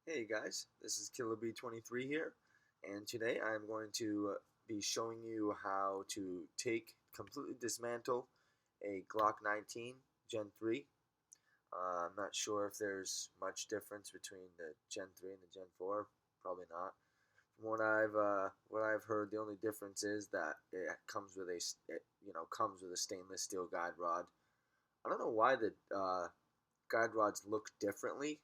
Hey guys, this is KillerB23 here, and today I'm going to be showing you how to completely dismantle a Glock 19 Gen 3. I'm not sure if there's much difference between the Gen 3 and the Gen 4, probably not. From what I've heard, the only difference is that it comes with a stainless steel guide rod. I don't know why the guide rods look differently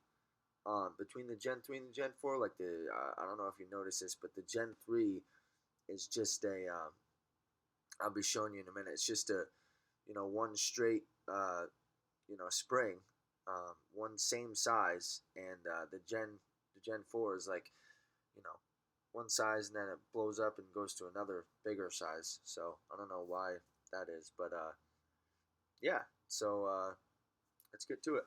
between the Gen 3 and the Gen 4. Like I don't know if you notice this, but the Gen 3 is just I'll be showing you in a minute. It's just one straight, spring, one same size, and the Gen 4 is like, you know, one size, and then it blows up and goes to another bigger size. So I don't know why that is, but yeah. So let's get to it.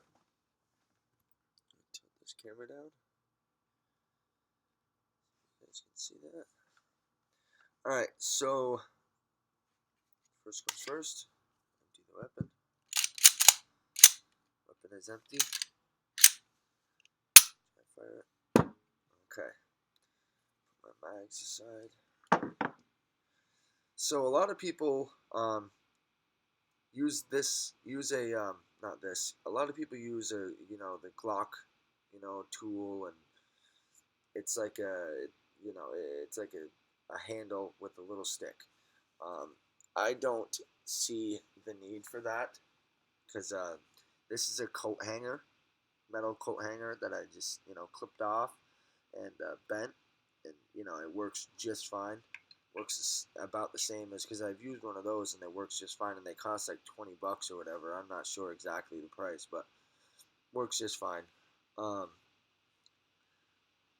Tilt this camera down. You guys can see that. Alright, so first comes first. Empty the weapon. Weapon is empty. Try fire it. Okay. Put my mags aside. So a lot of people a lot of people use the Glock, tool, and it's like a handle with a little stick. I don't see the need for that because this is a coat hanger, metal coat hanger that I just clipped off and bent, and it works just fine. Works about the same as, because I've used one of those and it works just fine, and they cost like $20 or whatever. I'm not sure exactly the price, but works just fine.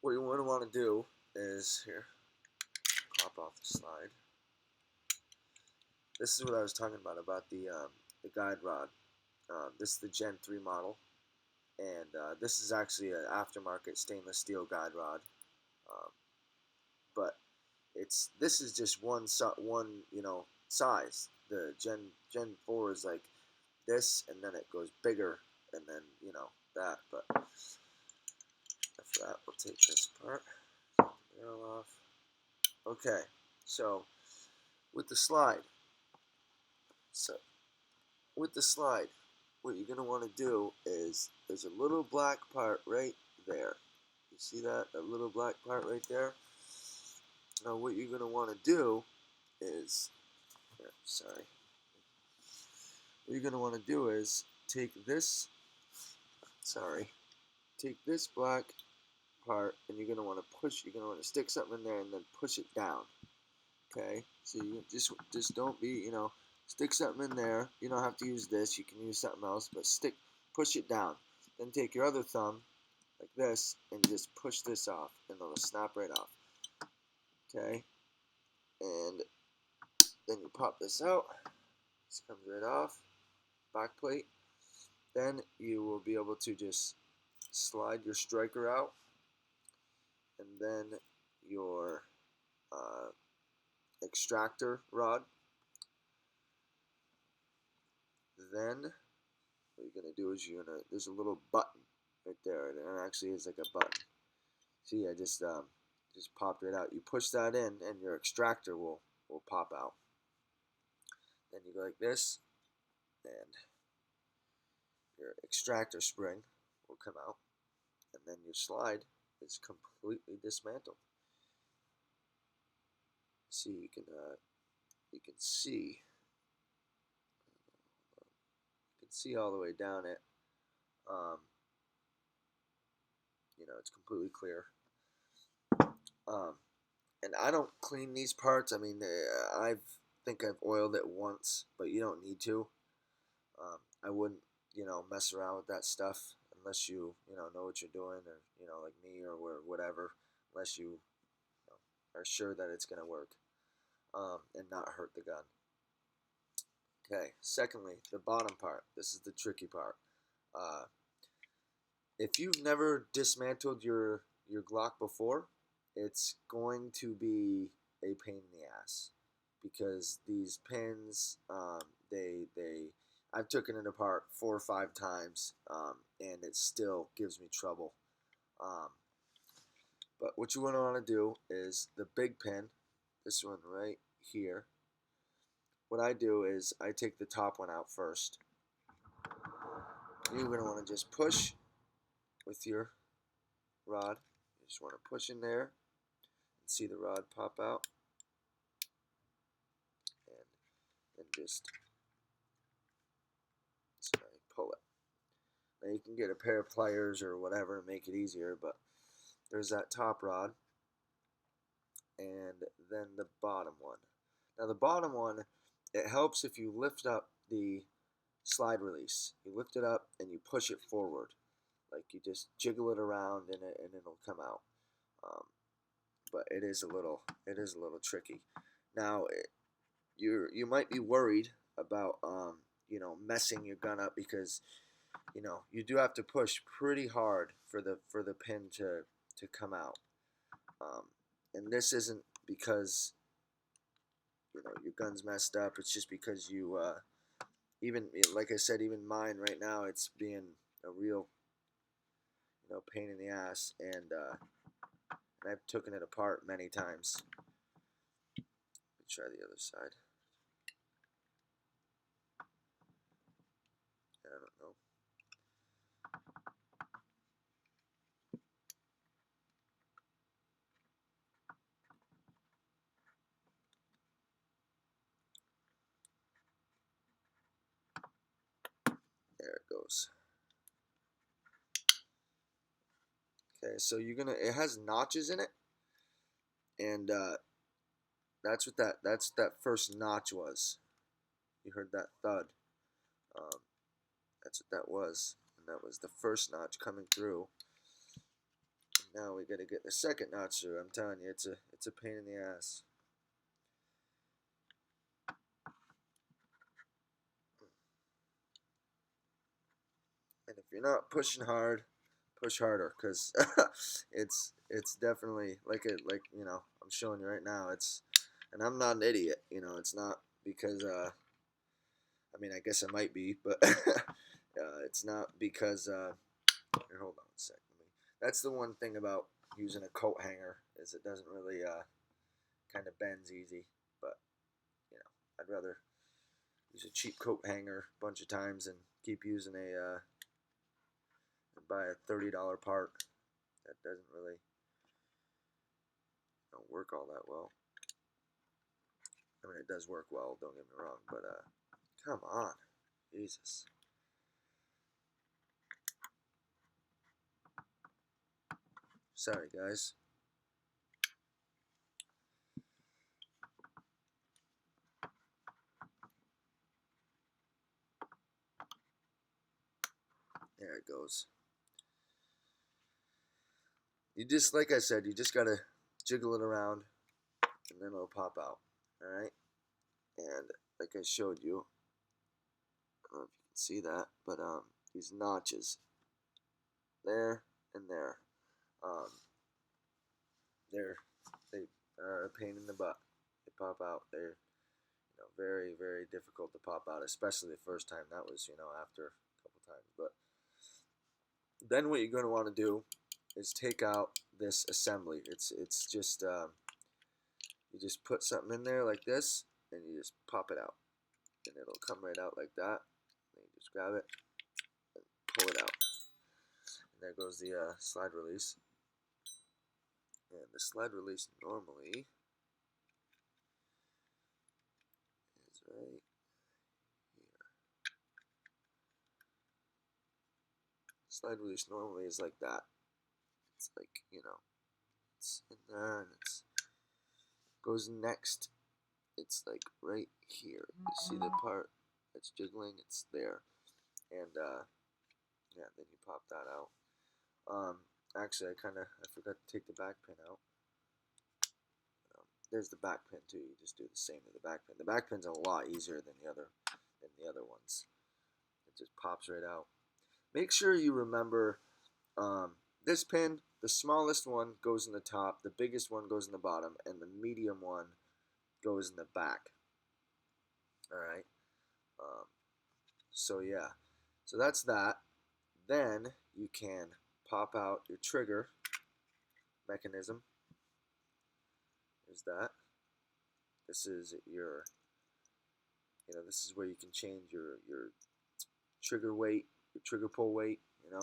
What you want to do is here, pop off the slide. This is what I was talking about the guide rod. This is the Gen 3 model, and this is actually an aftermarket stainless steel guide rod. But this is just one size. The Gen 4 is like this, and then it goes bigger, and then that. But after that, we'll take this apart. Take the barrel off. Okay, so with the slide. What you're gonna want to do is there's a little black part right there. You see that? That little black part right there? Now what you're going to want to do is, what you're going to want to do is take this black part, and you're going to want to stick something in there and then push it down. Okay? So you just don't be, stick something in there. You don't have to use this. You can use something else, but push it down. Then take your other thumb like this and just push this off, and it'll snap right off. Okay? And then you pop this out. This comes right off. Back plate. Then you will be able to just slide your striker out, and then your extractor rod. Then what you're gonna do is there's a little button right there, and it actually is like a button. See, I just popped it out. You push that in, and your extractor will pop out. Then you go like this, and your extractor spring will come out, and then your slide is completely dismantled. See, you can see all the way down it. It's completely clear. And I don't clean these parts. I mean, I think I've oiled it once, but you don't need to. I wouldn't, mess around with that stuff unless you, know what you're doing, or, like me, or whatever, unless you, are sure that it's going to work and not hurt the gun. Okay, secondly, the bottom part. This is the tricky part. If you've never dismantled your Glock before, it's going to be a pain in the ass, because these pins, I've taken it apart 4 or 5 times, and it still gives me trouble. what you want to do is the big pin, this one right here. What I do is I take the top one out first. You're going to want to just push with your rod. You just want to push in there and see the rod pop out. And just pull it. Now you can get a pair of pliers or whatever to make it easier, but there's that top rod. And then the bottom one. Now the bottom one, it helps if you lift up the slide release. You lift it up and you push it forward. Like you just jiggle it around and it'll come out. But it is a little tricky. Now you might be worried about messing your gun up, because you do have to push pretty hard for the pin to come out. And this isn't because your gun's messed up. It's just because you even like I said, even mine right now, it's being a real pain in the ass, and I've taken it apart many times. Let me try the other side. I don't know. There it goes. Okay, so it has notches in it, and that's what that first notch was. You heard that thud. That's what that was, and that was the first notch coming through. And now we got to get the second notch through. I'm telling you, it's a pain in the ass. And if you're not pushing hard, push harder, because it's definitely like I'm showing you right now. And I'm not an idiot. It's not because I mean, I guess I might be, but it's not because here, hold on a second. That's the one thing about using a coat hanger, is it doesn't really kind of bends easy. But I'd rather use a cheap coat hanger a bunch of times and keep using buy a $30 part that doesn't really work all that well. I mean, it does work well, don't get me wrong, but come on, Jesus. Sorry, guys. There it goes. You just, like I said, you just gotta jiggle it around, and then it'll pop out. All right. And like I showed you, I don't know if you can see that, but these notches, there and there, they are a pain in the butt. They pop out. They're very, very difficult to pop out, especially the first time. That was after a couple times. But then what you're going to want to do is take out this assembly. It's just you just put something in there like this, and you just pop it out, and it'll come right out like that. And you just grab it and pull it out. And there goes the slide release. And the slide release normally is right here. Slide release normally is like that. It's like, it's in there, and it goes next. It's like right here. You see the part that's jiggling? It's there. And yeah, then you pop that out. Actually, I forgot to take the back pin out. There's the back pin too. You just do the same with the back pin. The back pin's a lot easier than the other ones. It just pops right out. Make sure you remember this pin. The smallest one goes in the top. The biggest one goes in the bottom, and the medium one goes in the back. All right. So yeah. So that's that. Then you can pop out your trigger mechanism. There's that. This is your, this is where you can change your trigger weight, your trigger pull weight,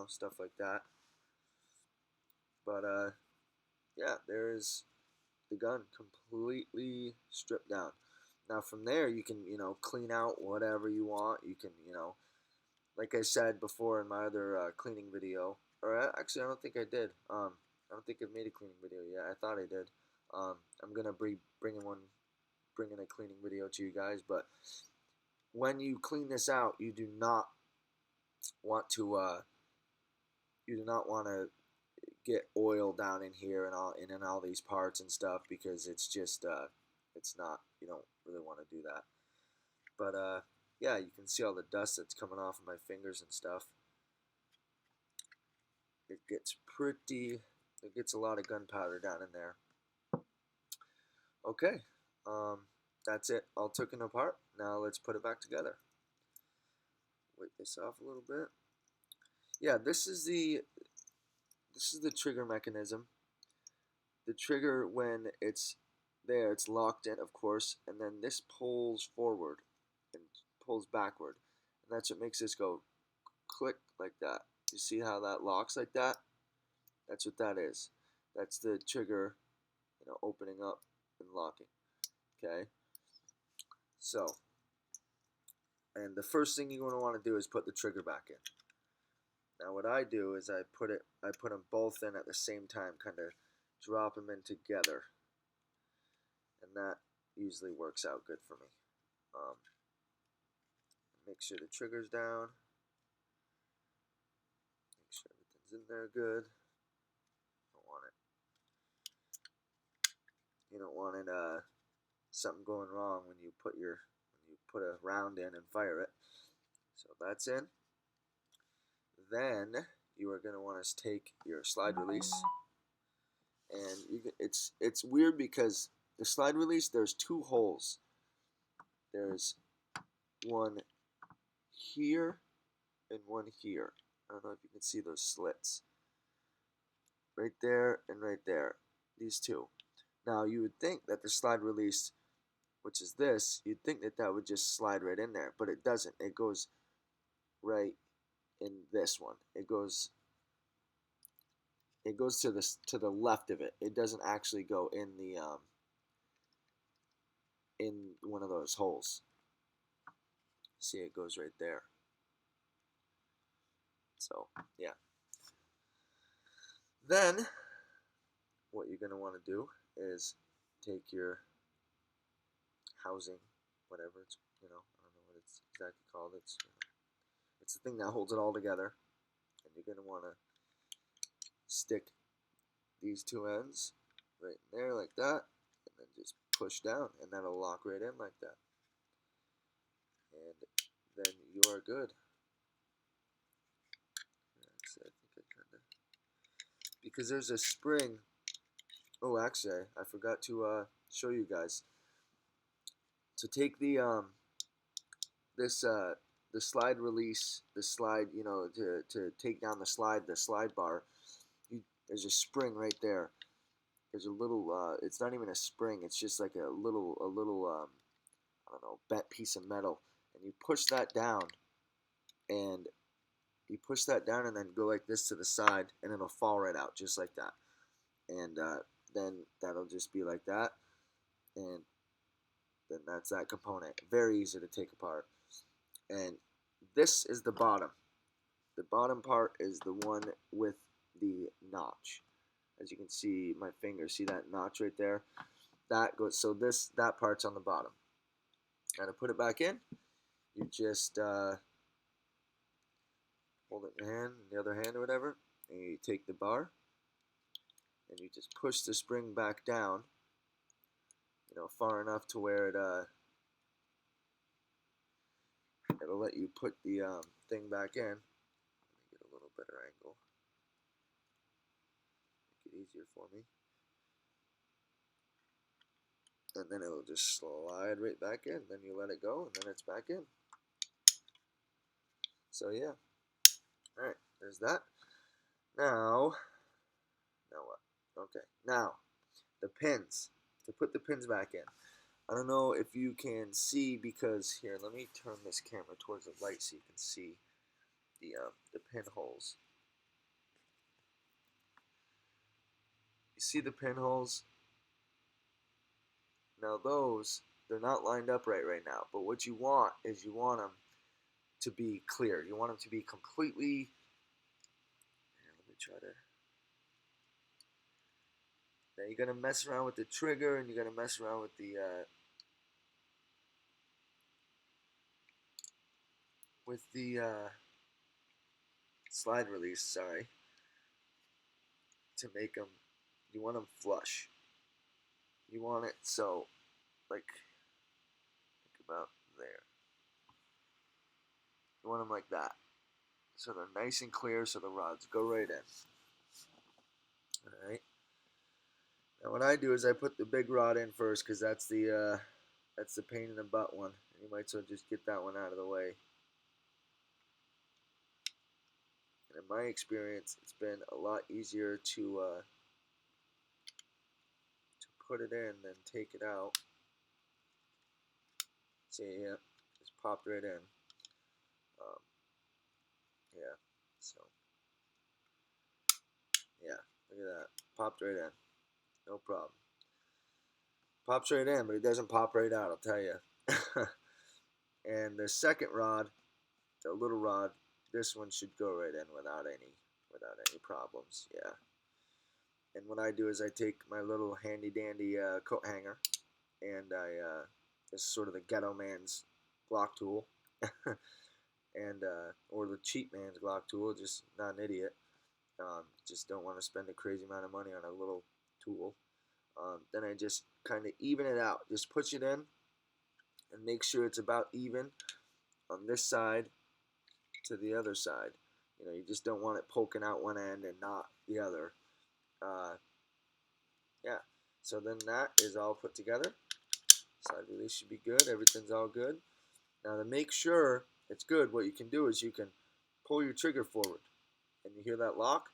stuff like that. But yeah, there's the gun completely stripped down. Now from there you can, clean out whatever you want. You can, like I said before in my other cleaning video, or actually I don't think I did. I don't think I've made a cleaning video yet. I thought I did. I'm gonna bring in a cleaning video to you guys. But when you clean this out, you do not want to get oil down in here and all these parts and stuff, because it's just it's not, you don't really want to do that. But yeah, you can see all the dust that's coming off of my fingers and stuff. It gets a lot of gunpowder down in there. Okay, that's it all taken apart. Now let's put it back together. Wipe this off a little bit. Yeah, this is the trigger mechanism. The trigger, when it's there, it's locked in, of course, and then this pulls forward and pulls backward, and that's what makes this go click like that. You see how that locks like that? That's what that is. That's the trigger, opening up and locking. Okay. So, and the first thing you're going to want to do is put the trigger back in. Now what I do is I put them both in at the same time, kind of drop them in together, and that usually works out good for me. Make sure the trigger's down. Make sure everything's in there good. You don't want it something going wrong when you put a round in and fire it. So that's in. Then you are going to want to take your slide release, and it's weird because the slide release, there's two holes. There's one here and one here. I don't know if you can see those slits. Right there and right there. These two. Now you would think that the slide release, which is this, you'd think that that would just slide right in there, but it doesn't. It goes right in this one. It goes to the left of it. It doesn't actually go in the in one of those holes. See, it goes right there. So yeah. Then what you're gonna want to do is take your housing, whatever it's, I don't know what it's exactly called. It's the thing that holds it all together, and you're gonna want to stick these two ends right in there like that, and then just push down, and that'll lock right in like that, and then you are good. Actually, I think I kind of, because there's a spring. Oh, actually, I forgot to show you guys. To take the the slide release, to take down the slide bar, there's a spring right there. There's a little, it's not even a spring, it's just like a little I don't know, bent piece of metal, and you push that down, and then go like this to the side, and it'll fall right out just like that, and then that'll just be like that, and then that's that component. Very easy to take apart. And this is the bottom. The bottom part is the one with the notch. As you can see, my finger, see that notch right there? That goes, so that part's on the bottom. Now to put it back in, you just hold it in your hand, the other hand or whatever, and you take the bar, and you just push the spring back down, far enough to where it'll let you put the thing back in. Let me get a little better angle. Make it easier for me. And then it'll just slide right back in. Then you let it go, and then it's back in. So yeah. Alright, there's that. Now what? Okay, now the pins. To put the pins back in. I don't know if you can see because here, let me turn this camera towards the light so you can see the pinholes. You see the pinholes? Now those, they're not lined up right now, but what you want is you want them to be clear. You want them to be completely, here, let me try to, now you're going to mess around with the trigger and you're going to mess around with the slide release, sorry, to make them, you want them flush. You want it so, like about there. You want them like that. So they're nice and clear so the rods go right in. Alright. Now what I do is I put the big rod in first because that's the pain in the butt one. And you might as well just get that one out of the way. And in my experience, it's been a lot easier to put it in than take it out. See, yeah, just popped right in. Yeah, so yeah, look at that, popped right in, no problem. Pops right in, but it doesn't pop right out, I'll tell you. And the second rod, the little rod, this one should go right in without any problems. Yeah. And what I do is I take my little handy dandy coat hanger, and this is sort of the ghetto man's Glock tool, and or the cheap man's Glock tool. Just not an idiot. Just don't want to spend a crazy amount of money on a little tool. Then I just kind of even it out. Just push it in and make sure it's about even on this side to the other side. You know, you just don't want it poking out one end and not the other. Yeah, so then that is all put together. Side release should be good. Everything's all good. Now to make sure it's good, what you can do is you can pull your trigger forward. And you hear that lock?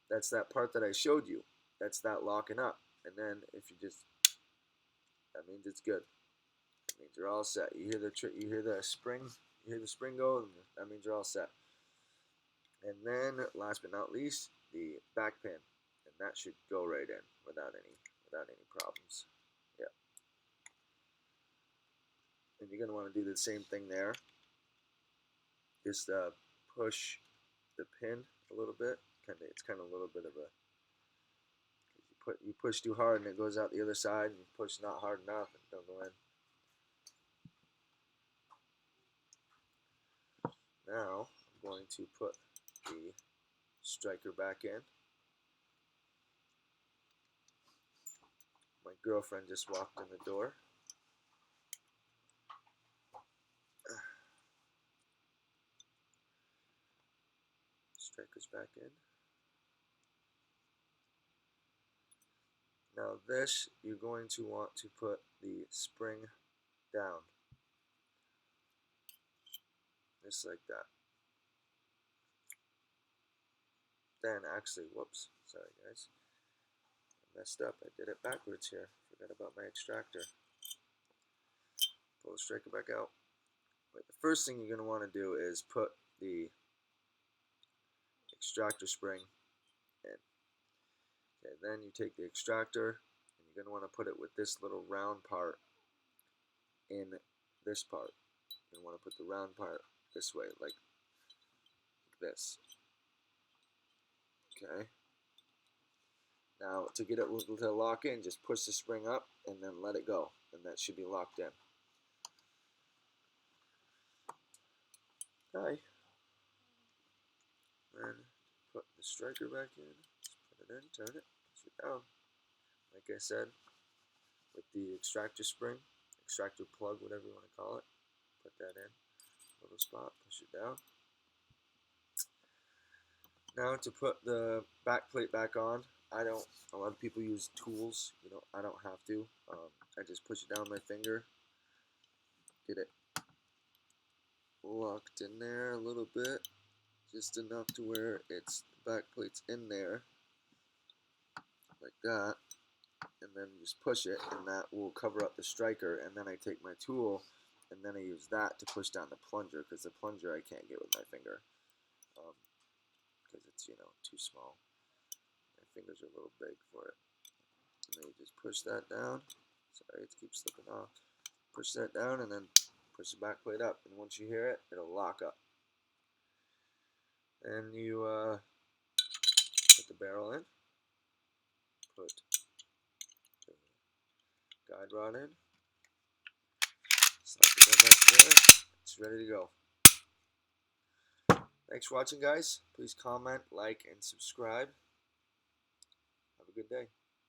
That's that part that I showed you. That's that locking up. And then if you just, that means it's good. That means you're all set. You hear the spring, you hear the spring go, and that means you're all set. And then last but not least, the back pin. And that should go right in without any problems. Yeah. And you're going to want to do the same thing there. Just push the pin a little bit. It's kind of a little bit of a, you push too hard and it goes out the other side, and you push not hard enough and don't go in. Now I'm going to put the striker back in. My girlfriend just walked in the door. Striker's back in. Now this, you're going to want to put the spring down. Just like that. Then actually, whoops, sorry guys. I messed up. I did it backwards here. Forgot about my extractor. Pull the striker back out. But the first thing you're going to want to do is put the extractor spring in. Okay, then you take the extractor and you're going to want to put it with this little round part in this part. You want to put the round part this way, like this. Okay. Now to get it to lock in, just push the spring up and then let it go, and that should be locked in. Okay. Then put the striker back in. Just put it in, turn it, push it down. Like I said, with the extractor spring, extractor plug, whatever you want to call it, put that in, little spot, push it down. Now to put the back plate back on, a lot of people use tools, I don't have to. I just push it down with my finger, get it locked in there a little bit, just enough to where the back plate's in there, like that, and then just push it, and that will cover up the striker. And then I take my tool, and then I use that to push down the plunger, because the plunger I can't get with my finger, because it's, you know, too small. My fingers are a little big for it. And then you just push that down. Sorry, it keeps slipping off. Push that down, and then push the back plate up. And once you hear it, it'll lock up. And you put the barrel in, put the guide rod in, slide the gun back together. It's ready to go. Thanks for watching, guys. Please comment, like, and subscribe. Have a good day.